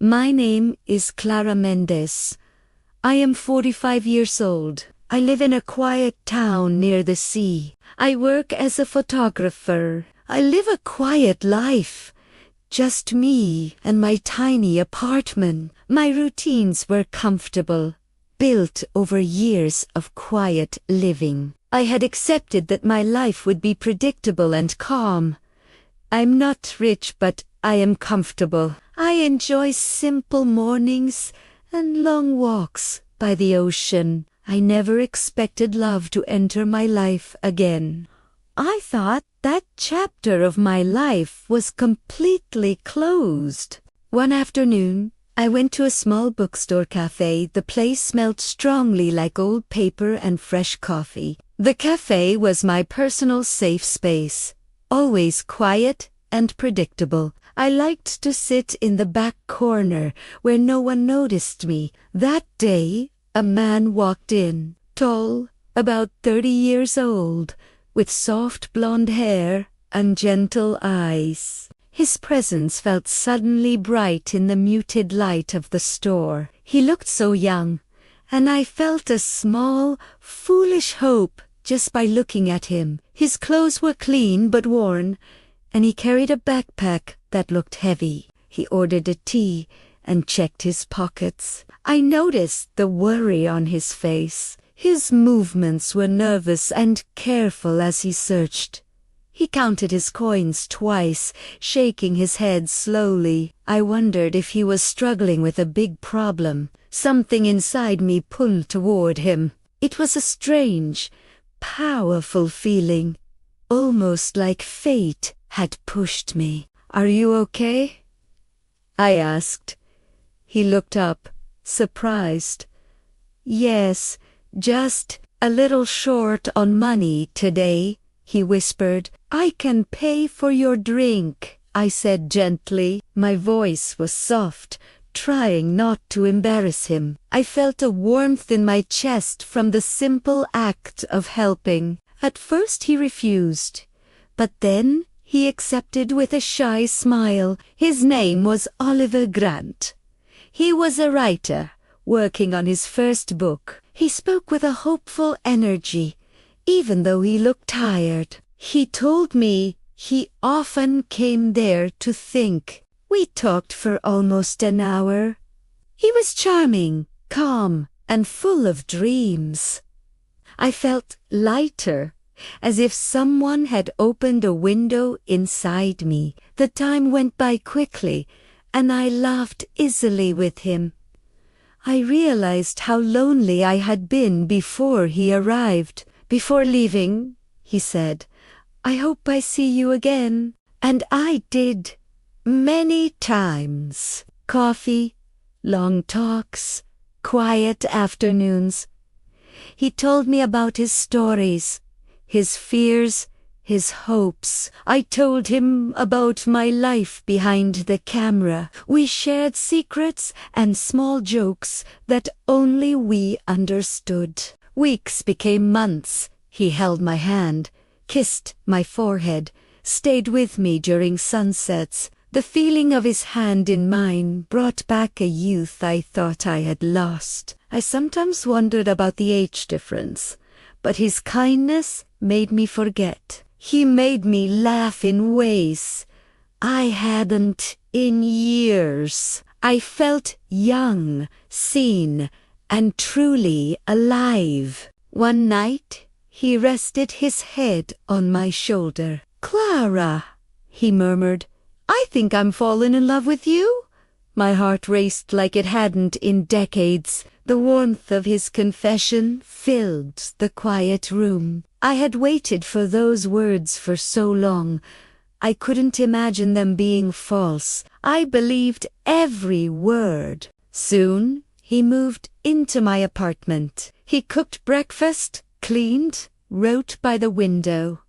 My name is Clara Mendez. I am 45 years old. I live in a quiet town near the sea. I work as a photographer. I live a quiet life. Just me and my tiny apartment. My routines were comfortable, built over years of quiet living. I had accepted that my life would be predictable and calm. I'm not rich, but I am comfortable. I enjoy simple mornings and long walks by the ocean. I never expected love to enter my life again. I thought that chapter of my life was completely closed. One afternoon, I went to a small bookstore cafe. The place smelled strongly like old paper and fresh coffee. The cafe was my personal safe space, always quiet and predictable. I liked to sit in the back corner where no one noticed me. That day, a man walked in, tall, about 30 years old, with soft blonde hair and gentle eyes. His presence felt suddenly bright in the muted light of the store. He looked so young, and I felt a small, foolish hope just by looking at him. His clothes were clean but worn, and he carried a backpack that looked heavy. He ordered a tea and checked his pockets. I noticed the worry on his face. His movements were nervous and careful as he searched. He counted his coins twice, shaking his head slowly. I wondered if he was struggling with a big problem. Something inside me pulled toward him. It was a strange, powerful feeling, almost like fate had pushed me. "Are you okay?" I asked. He looked up, surprised. "Yes, just a little short on money today," he whispered. "I can pay for your drink," I said gently. My voice was soft, trying not to embarrass him. I felt a warmth in my chest from the simple act of helping. At first he refused, but then he accepted with a shy smile. His name was Oliver Grant. He was a writer, working on his first book. He spoke with a hopeful energy, even though he looked tired. He told me he often came there to think. We talked for almost an hour. He was charming, calm, and full of dreams. I felt lighter, as if someone had opened a window inside me. The time went by quickly, and I laughed easily with him. I realized how lonely I had been before he arrived. "Before leaving," he said, "I hope I see you again." And I did, many times. Coffee, long talks, quiet afternoons. He told me about his stories, his fears, his hopes. I told him about my life behind the camera. We shared secrets and small jokes that only we understood. Weeks became months. He held my hand, kissed my forehead, stayed with me during sunsets. The feeling of his hand in mine brought back a youth I thought I had lost. I sometimes wondered about the age difference, but his kindness made me forget. He made me laugh in ways I hadn't in years. I felt young, seen, and truly alive. One night, he rested his head on my shoulder. "Clara," he murmured, "I think I'm falling in love with you." My heart raced like it hadn't in decades. The warmth of his confession filled the quiet room. I had waited for those words for so long. I couldn't imagine them being false. I believed every word. Soon, he moved into my apartment. He cooked breakfast, cleaned, wrote by the window.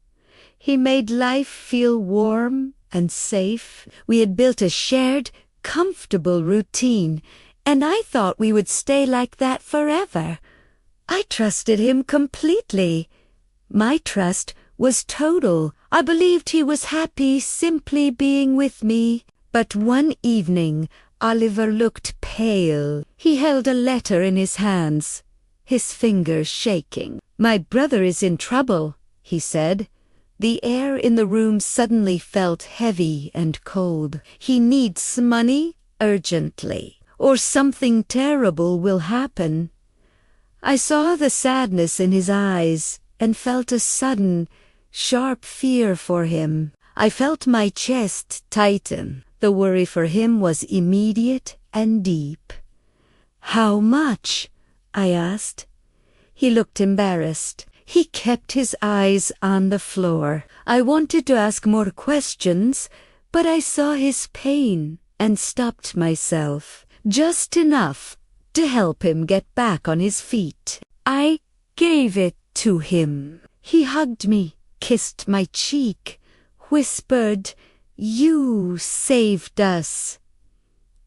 He made life feel warm and safe. We had built a shared, comfortable routine, and I thought we would stay like that forever. I trusted him completely. My trust was total. I believed he was happy simply being with me. But one evening, Oliver looked pale. He held a letter in his hands, his fingers shaking. "My brother is in trouble," he said. The air in the room suddenly felt heavy and cold. "He needs money urgently, or something terrible will happen." I saw the sadness in his eyes and felt a sudden, sharp fear for him. I felt my chest tighten. The worry for him was immediate and deep. "How much?" I asked. He looked embarrassed. He kept his eyes on the floor. I wanted to ask more questions, but I saw his pain and stopped myself. Just enough to help him get back on his feet. I gave it to him. He hugged me, kissed my cheek, whispered, "You saved us."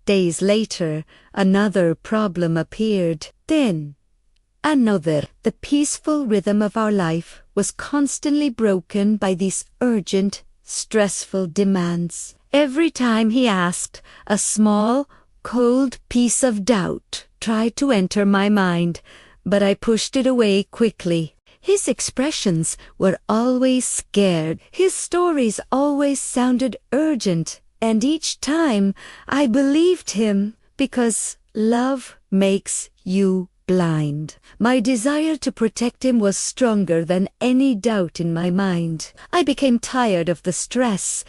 Days later, another problem appeared. Then another. The peaceful rhythm of our life was constantly broken by these urgent, stressful demands. Every time he asked, a small, cold piece of doubt tried to enter my mind, but I pushed it away quickly. His expressions were always scared. His stories always sounded urgent, and each time I believed him because love makes you blind. My desire to protect him was stronger than any doubt in my mind. I became tired of the stress,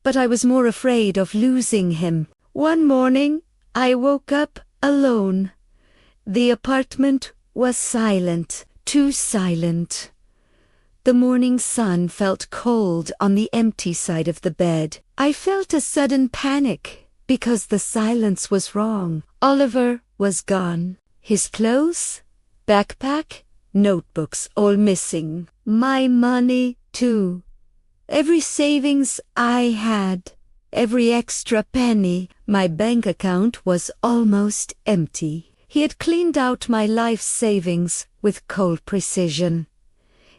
but I was more afraid of losing him. One morning, I woke up alone. The apartment was silent, too silent. The morning sun felt cold on the empty side of the bed. I felt a sudden panic because the silence was wrong. Oliver was gone. His clothes, backpack, notebooks all missing. My money, too. Every savings I had, every extra penny. My bank account was almost empty. He had cleaned out my life savings with cold precision.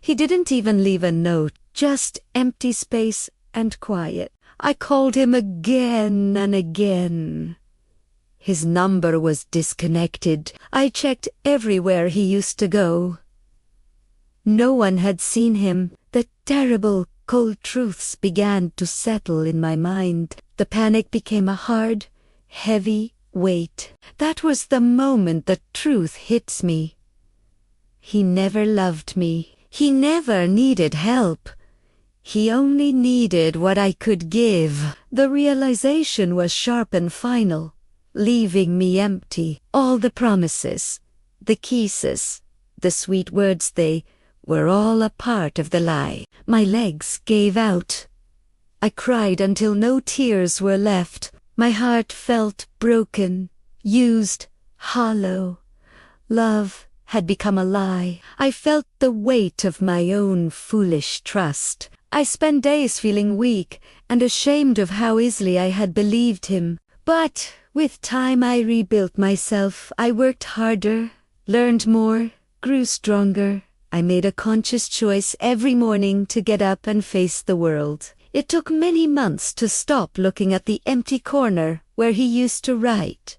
He didn't even leave a note, just empty space and quiet. I called him again and again. His number was disconnected. I checked everywhere he used to go. No one had seen him. The terrible, cold truths began to settle in my mind. The panic became a hard, heavy weight. That was the moment the truth hits me. He never loved me. He never needed help. He only needed what I could give. The realization was sharp and final, leaving me empty. All the promises, the kisses, the sweet words, they were all a part of the lie. My legs gave out. I cried until no tears were left. My heart felt broken, used, hollow. Love had become a lie. I felt the weight of my own foolish trust. I spent days feeling weak and ashamed of how easily I had believed him. But with time I rebuilt myself. I worked harder, learned more, grew stronger. I made a conscious choice every morning to get up and face the world. It took many months to stop looking at the empty corner where he used to write.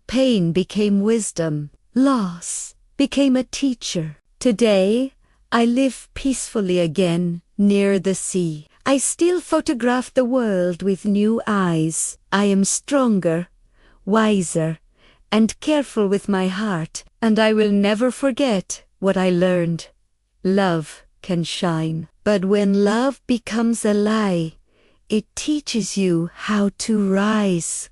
Pain became wisdom. Loss became a teacher. Today, I live peacefully again near the sea. I still photograph the world with new eyes. I am stronger, wiser, and careful with my heart, and I will never forget what I learned. Love can shine, but when love becomes a lie, it teaches you how to rise.